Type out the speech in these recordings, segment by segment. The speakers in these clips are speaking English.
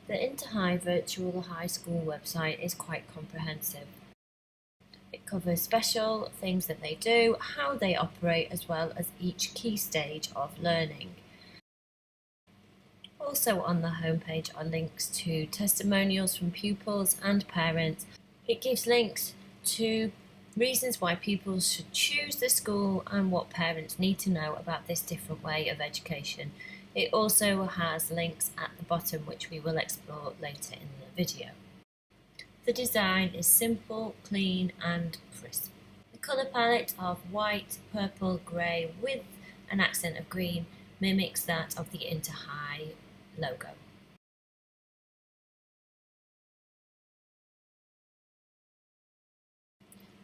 The InterHigh Virtual High School website is quite comprehensive. It covers special things that they do, how they operate, as well as each key stage of learning. Also on the homepage are links to testimonials from pupils and parents. It gives links to reasons why pupils should choose the school and what parents need to know about this different way of education. It also has links at the bottom which we will explore later in the video. The design is simple, clean and crisp. The colour palette of white, purple, grey with an accent of green mimics that of the InterHigh logo.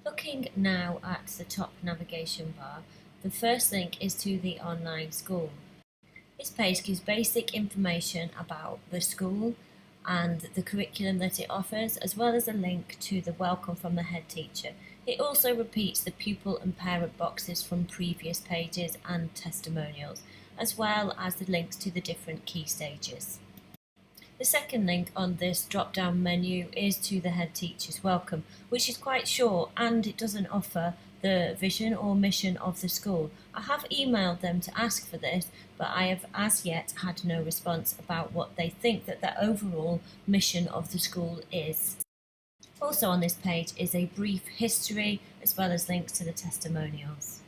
Looking now at the top navigation bar, the first link is to the online school. This page gives basic information about the school and the curriculum that it offers, as well as a link to the welcome from the head teacher. It also repeats the pupil and parent boxes from previous pages and testimonials, as well as the links to the different key stages. The second link on this drop-down menu is to the head teacher's welcome, which is quite short and it doesn't offer the vision or mission of the school. I have emailed them to ask for this, but I have as yet had no response about what they think that the overall mission of the school is. Also on this page is a brief history as well as links to the testimonials.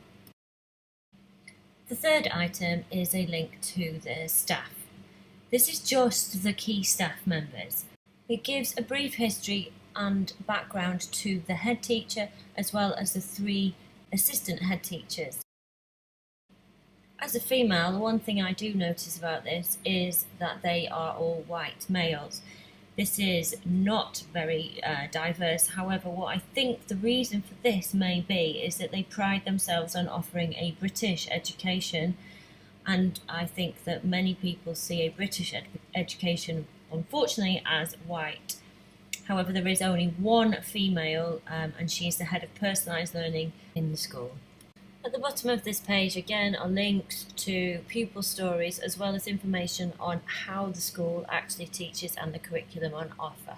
The third item is a link to the staff. This is just the key staff members. It gives a brief history and background to the head teacher as well as the 3 assistant head teachers. As a female, the one thing I do notice about this is that they are all white males. This is not very diverse. However, what I think the reason for this may be is that they pride themselves on offering a British education, and I think that many people see a British education, unfortunately, as white. However, there is only one female and she is the head of personalised learning in the school. At the bottom of this page again are links to pupil stories as well as information on how the school actually teaches and the curriculum on offer.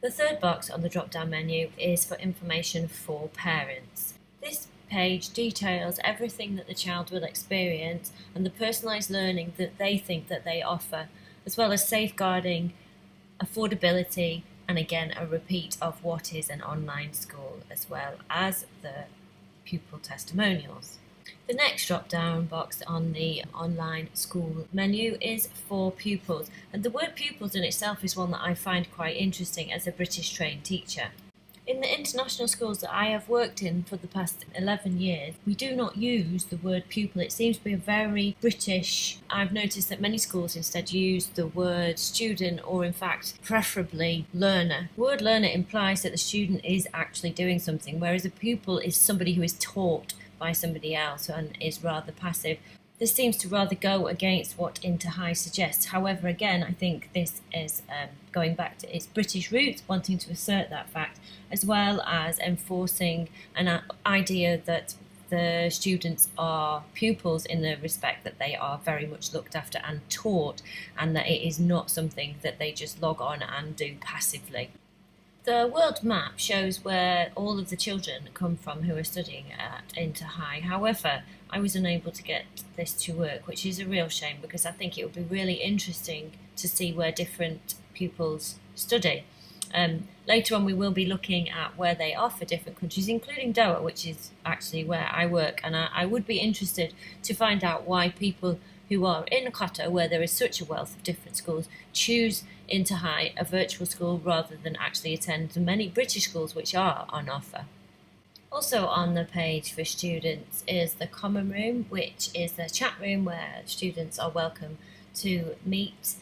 The third box on the drop-down menu is for information for parents. This page details everything that the child will experience and the personalised learning that they think that they offer, as well as safeguarding, affordability, and again a repeat of what is an online school, as well as the pupil testimonials. The next drop-down box on the online school menu is for pupils, and the word pupils in itself is one that I find quite interesting as a British trained teacher. In the international schools that I have worked in for the past 11 years, we do not use the word pupil. It seems to be a very British. I've noticed that many schools instead use the word student or in fact preferably learner. The word learner implies that the student is actually doing something, whereas a pupil is somebody who is taught by somebody else and is rather passive. This seems to rather go against what InterHigh suggests. However, again, I think this is going back to its British roots, wanting to assert that fact, as well as enforcing an idea that the students are pupils in the respect that they are very much looked after and taught, and that it is not something that they just log on and do passively. The world map shows where all of the children come from who are studying at InterHigh. However, I was unable to get this to work, which is a real shame because I think it would be really interesting to see where different pupils study. Later on we will be looking at where they are for different countries, including Doha, which is actually where I work, and I would be interested to find out why people who are in Qatar, where there is such a wealth of different schools, choose InterHigh, a virtual school, rather than actually attend the many British schools which are on offer. Also on the page for students is the common room, which is the chat room where students are welcome to meet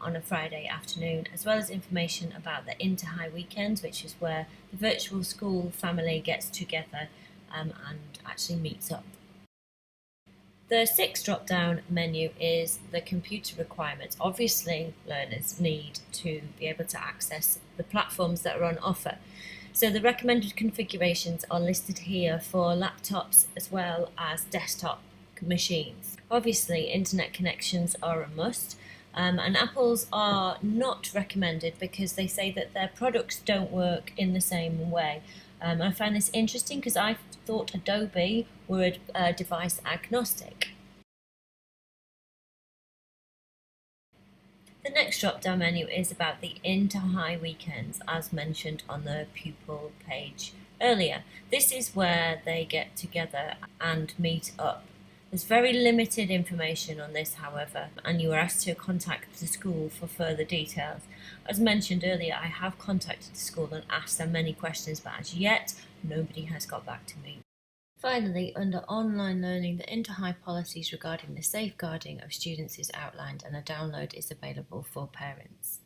on a Friday afternoon, as well as information about the InterHigh weekends, which is where the virtual school family gets together and actually meets up. The sixth drop-down menu is the computer requirements. Obviously, learners need to be able to access the platforms that are on offer. So the recommended configurations are listed here for laptops as well as desktop machines. Obviously, internet connections are a must, And apples are not recommended because they say that their products don't work in the same way. I find this interesting because I thought Adobe were device agnostic. The next drop-down menu is about the InterHigh weekends, as mentioned on the pupil page earlier. This is where they get together and meet up. There's very limited information on this, however, and you are asked to contact the school for further details. As mentioned earlier, I have contacted the school and asked them many questions, but as yet, nobody has got back to me. Finally, under online learning, the InterHigh policies regarding the safeguarding of students is outlined and a download is available for parents.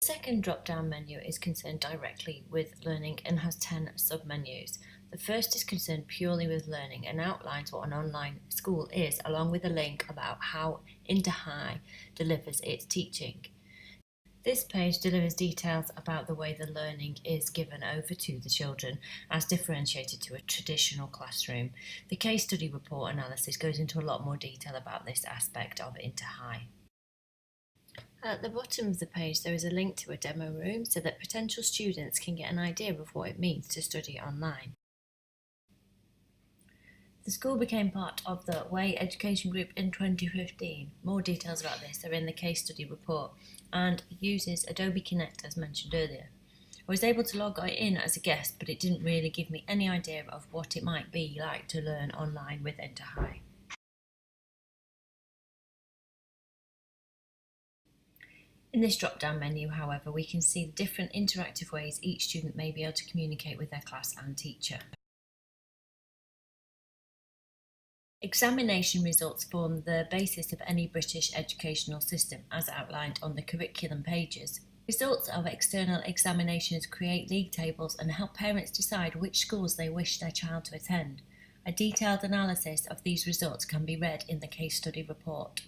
The second drop-down menu is concerned directly with learning and has 10 sub-menus. The first is concerned purely with learning and outlines what an online school is, along with a link about how InterHigh delivers its teaching. This page delivers details about the way the learning is given over to the children as differentiated to a traditional classroom. The case study report analysis goes into a lot more detail about this aspect of InterHigh. At the bottom of the page there is a link to a demo room so that potential students can get an idea of what it means to study online. The school became part of the Way Education Group in 2015. More details about this are in the case study report and uses Adobe Connect as mentioned earlier. I was able to log in as a guest, but it didn't really give me any idea of what it might be like to learn online with InterHigh. In this drop-down menu, however, we can see the different interactive ways each student may be able to communicate with their class and teacher. Examination results form the basis of any British educational system, as outlined on the curriculum pages. Results of external examinations create league tables and help parents decide which schools they wish their child to attend. A detailed analysis of these results can be read in the case study report.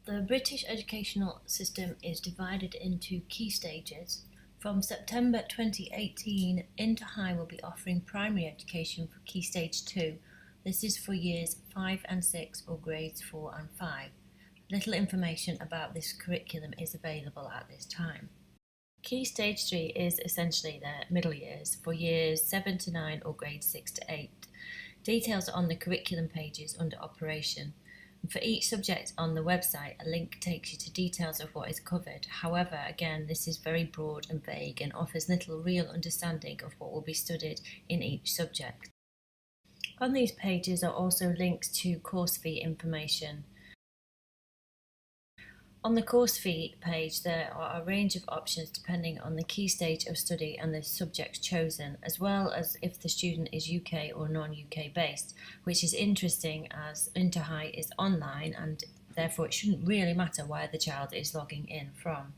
The British educational system is divided into key stages. From September 2018, InterHigh will be offering primary education for Key Stage 2. This is for years 5 and 6 or grades 4 and 5. Little information about this curriculum is available at this time. Key Stage 3 is essentially the middle years for years 7 to 9 or grades 6 to 8. Details on the curriculum pages under Operation. For each subject on the website, a link takes you to details of what is covered. However, again, this is very broad and vague and offers little real understanding of what will be studied in each subject. On these pages are also links to course fee information. On the course fee page, there are a range of options depending on the key stage of study and the subject chosen, as well as if the student is UK or non-UK based, which is interesting as InterHigh is online and therefore it shouldn't really matter where the child is logging in from.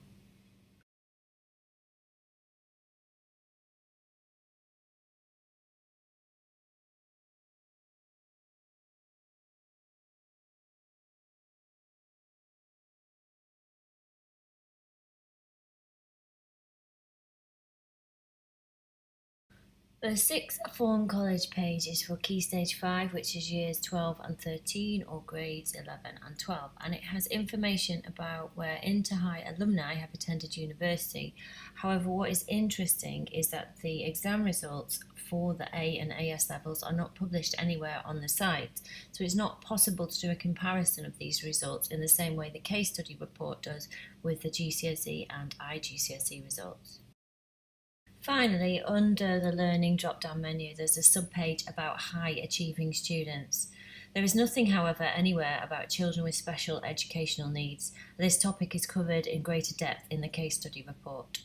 The sixth form college page is for Key Stage 5, which is years 12 and 13 or grades 11 and 12, and it has information about where InterHigh alumni have attended university. However, what is interesting is that the exam results for the A and AS levels are not published anywhere on the site, so it's not possible to do a comparison of these results in the same way the case study report does with the GCSE and IGCSE results. Finally, under the Learning drop-down menu, there's a sub-page about high-achieving students. There is nothing, however, anywhere about children with special educational needs. This topic is covered in greater depth in the case study report.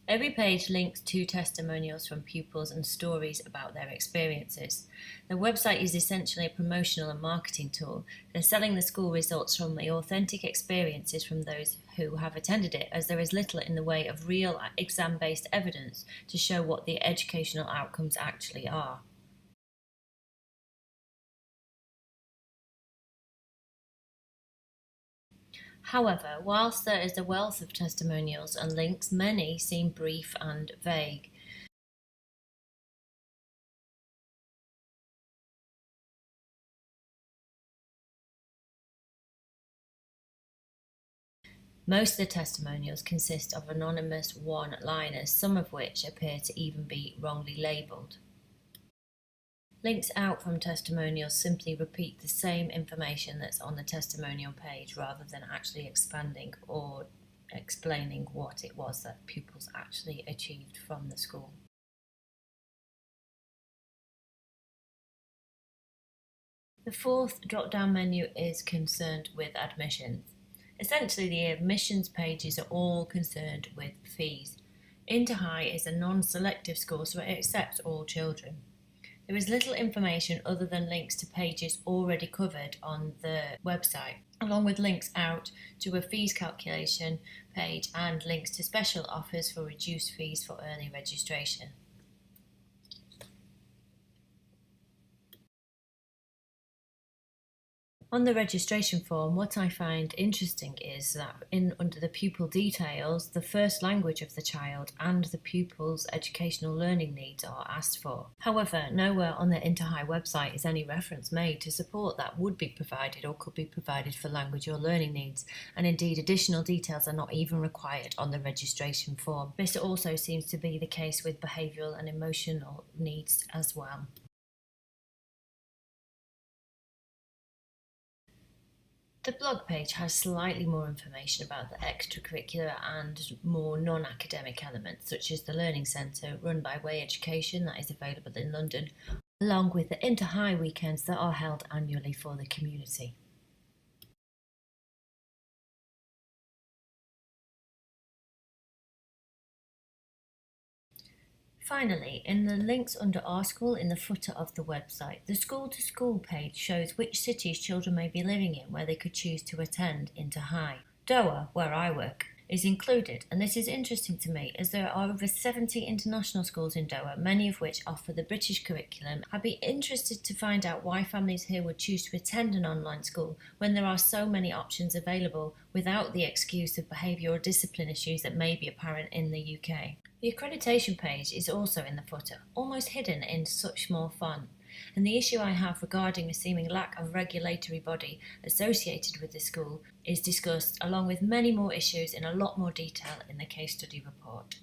Every page links to testimonials from pupils and stories about their experiences. The website is essentially a promotional and marketing tool. They're selling the school results from the authentic experiences from those who have attended it, as there is little in the way of real exam-based evidence to show what the educational outcomes actually are. However, whilst there is a wealth of testimonials and links, many seem brief and vague. Most of the testimonials consist of anonymous one-liners, some of which appear to even be wrongly labelled. Links out from testimonials simply repeat the same information that's on the testimonial page rather than actually expanding or explaining what it was that pupils actually achieved from the school. The fourth drop-down menu is concerned with admissions. Essentially, the admissions pages are all concerned with fees. InterHigh is a non-selective school, so it accepts all children. There is little information other than links to pages already covered on the website, along with links out to a fees calculation page and links to special offers for reduced fees for early registration. On the registration form, what I find interesting is that under the pupil details, the first language of the child and the pupil's educational learning needs are asked for. However, nowhere on the InterHigh website is any reference made to support that would be provided or could be provided for language or learning needs, and indeed additional details are not even required on the registration form. This also seems to be the case with behavioural and emotional needs as well. The blog page has slightly more information about the extracurricular and more non-academic elements, such as the Learning Centre run by Way Education that is available in London, along with the InterHigh weekends that are held annually for the community. Finally, in the links under Our School in the footer of the website, the School to School page shows which cities children may be living in where they could choose to attend InterHigh. Doha, where I work, is included, and this is interesting to me as there are over 70 international schools in Doha, many of which offer the British curriculum. I'd be interested to find out why families here would choose to attend an online school when there are so many options available without the excuse of behaviour or discipline issues that may be apparent in the UK. The accreditation page is also in the footer, almost hidden in such small font, and the issue I have regarding a seeming lack of regulatory body associated with the school is discussed along with many more issues in a lot more detail in the case study report.